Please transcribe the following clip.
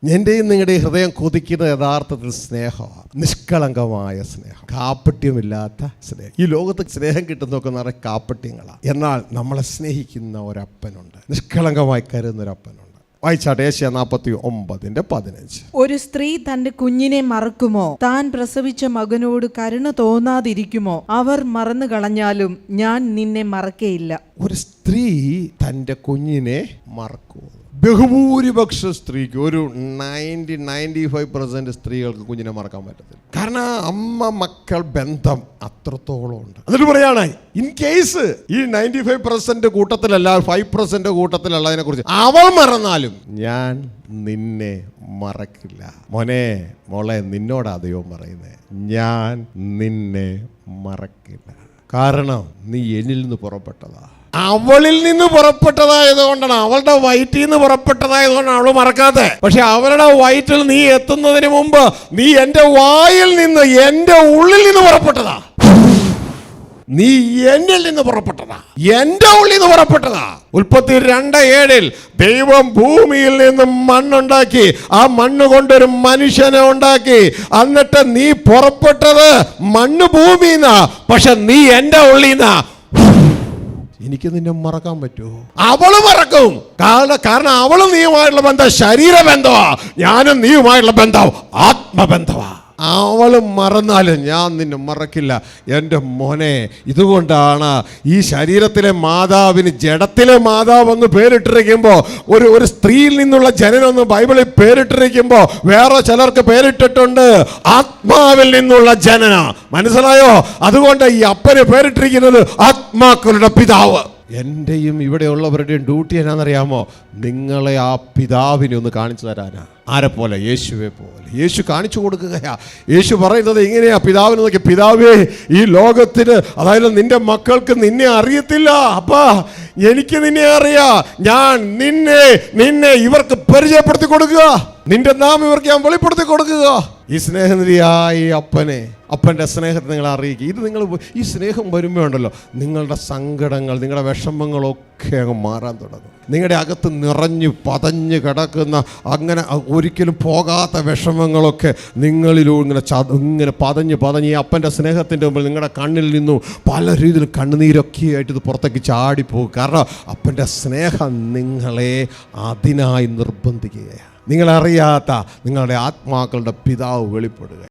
എൻ്റെയും നിങ്ങളുടെയും ഹൃദയം കൊതിക്കുന്ന യഥാർത്ഥത്തിൽ സ്നേഹമാണ്, നിഷ്കളങ്കമായ സ്നേഹം, കാപ്പട്യമില്ലാത്ത സ്നേഹം. ഈ ലോകത്ത് സ്നേഹം കിട്ടുന്നതൊക്കെ നിറയെ കാപ്പട്യങ്ങളാണ്. എന്നാൽ നമ്മളെ സ്നേഹിക്കുന്ന ഒരപ്പനുണ്ട്, നിഷ്കളങ്കമായി കരുതുന്ന ഒരപ്പനുണ്ട്. വായിച്ചാട്ടെ, ഏശയ്യാ 49:15. ഒരു സ്ത്രീ തന്റെ കുഞ്ഞിനെ മറക്കുമോ? താൻ പ്രസവിച്ച മകനോട് കരുണ തോന്നാതിരിക്കുമോ? അവർ മറന്നു കളഞ്ഞാലും ഞാൻ നിന്നെ മറക്കയില്ല. ഒരു സ്ത്രീ തൻ്റെ കുഞ്ഞിനെ മറക്കുമോ? ബഹുഭൂരിപക്ഷ സ്ത്രീക്ക്, ഒരു 95% സ്ത്രീകൾക്ക് കുഞ്ഞിനെ മറക്കാൻ പറ്റത്തില്ല. കാരണം അമ്മ മക്കൾ ബന്ധം അത്രത്തോളം ഉണ്ട്. എന്നിട്ട് പറയാണ്, ഇൻ കേസ് ഈ 95% കൂട്ടത്തിലല്ല, 5% കൂട്ടത്തിലുള്ളതിനെ കുറിച്ച് അവൾ മറന്നാലും ഞാൻ നിന്നെ മറക്കില്ല. മോളെ, നിന്നോടാ ദൈവം പറയുന്നത്, ഞാൻ നിന്നെ മറക്കില്ല. കാരണം നീ എന്നിൽ നിന്ന് പുറപ്പെട്ടതാ. അവളിൽ നിന്ന് പുറപ്പെട്ടതായതുകൊണ്ടാണ്, അവളുടെ വയറ്റിൽ നിന്ന് പുറപ്പെട്ടതായതുകൊണ്ടാണ് അവൾ മറക്കാതെ. പക്ഷെ അവളുടെ വയറ്റിൽ നീ എത്തുന്നതിന് മുമ്പ് നീ എൻ്റെ വായിൽ നിന്ന്, എൻ്റെ ഉള്ളിൽ നിന്ന് പുറപ്പെട്ടതാ. നീ എന്നിൽ നിന്ന് പുറപ്പെട്ടതാ, എൻ്റെ ഉള്ളിൽ നിന്ന് പുറപ്പെട്ടതാ. ഉൽപ്പത്തി 2:7 ദൈവം ഭൂമിയിൽ നിന്നും മണ്ണുണ്ടാക്കി, ആ മണ്ണ് കൊണ്ടൊരു മനുഷ്യനെ ഉണ്ടാക്കി. എന്നിട്ട് നീ പുറപ്പെട്ടത് മണ്ണ് ഭൂമിന്നാ, പക്ഷെ നീ എൻ്റെ ഉള്ളിൽ നിന്നാ. എനിക്ക് നിന്നെ മറക്കാൻ പറ്റുമോ? അവള് മറക്കും. കാരണം അവളും നീയുമായിട്ടുള്ള ബന്ധം ശരീരബന്ധമാ, ഞാനും നീയുമായിട്ടുള്ള ബന്ധം ആത്മബന്ധമാ. അവളും മറന്നാലും ഞാൻ നിന്നെ മറക്കില്ല. എൻ്റെ മോനെ, ഇതുകൊണ്ടാണ് ഈ ശരീരത്തിലെ മാതാവിന് ജഡത്തിലെ മാതാവ് എന്ന് പേരിട്ടിരിക്കുമ്പോൾ, ഒരു സ്ത്രീയിൽ നിന്നുള്ള ജനനമെന്ന് ബൈബിളിൽ പേരിട്ടിരിക്കുമ്പോൾ വേറെ ചിലർക്ക് പേരിട്ടിട്ടുണ്ട് ആത്മാവിൽ നിന്നുള്ള ജനന. മനസ്സിലായോ? അതുകൊണ്ട് ഈ അപ്പന് പേരിട്ടിരിക്കുന്നത് ആത്മാക്കളുടെ പിതാവ്. എൻ്റെയും ഇവിടെയുള്ളവരുടെയും ഡ്യൂട്ടി എന്നാണെന്നറിയാമോ? നിങ്ങളെ ആ പിതാവിനെ ഒന്ന് കാണിച്ചു തരാനാ. ആരെ പോലെ? യേശുവെ പോലെ. യേശു കാണിച്ചു കൊടുക്കുകയാ. യേശു പറയുന്നത് ഇങ്ങനെയാ, പിതാവിനെ നോക്കി, പിതാവേ, ഈ ലോകത്തിന്, അതായത് നിന്റെ മക്കൾക്ക് നിന്നെ അറിയത്തില്ല, അപ്പാ എനിക്ക് നിന്നെ അറിയാ. ഞാൻ നിന്നെ ഇവർക്ക് പരിചയപ്പെടുത്തി കൊടുക്കുക, നിന്റെ നാമം ഇവർക്ക് ഞാൻ വെളിപ്പെടുത്തി കൊടുക്കുക. ഈ സ്നേഹനിധിയായ അപ്പൻ്റെ സ്നേഹത്തെ നിങ്ങൾ അറിയിക്കുക. ഇത് നിങ്ങൾ ഈ സ്നേഹം വരുമ്പോൾ ഉണ്ടല്ലോ, നിങ്ങളുടെ സങ്കടങ്ങൾ, നിങ്ങളുടെ വിഷമങ്ങളൊക്കെ അങ്ങ് മാറാൻ തുടങ്ങും. നിങ്ങളുടെ അകത്ത് നിറഞ്ഞു പതഞ്ഞ് കിടക്കുന്ന, അങ്ങനെ ഒരിക്കലും പോകാത്ത വിഷമങ്ങളൊക്കെ നിങ്ങളിലൂടെ ഇങ്ങനെ പതഞ്ഞ് ഈ അപ്പൻ്റെ സ്നേഹത്തിൻ്റെ മുമ്പിൽ നിങ്ങളുടെ കണ്ണിൽ നിന്നും പല രീതിയിലും കണ്ണുനീരൊക്കെ ആയിട്ട് ഇത് പുറത്തേക്ക് ചാടിപ്പോകും. കാരണം അപ്പൻ്റെ സ്നേഹം നിങ്ങളെ അതിനായി നിർബന്ധിക്കുകയാണ്. നിങ്ങളറിയാത്ത നിങ്ങളുടെ ആത്മാക്കളുടെ പിതാവ് വെളിപ്പെടുക.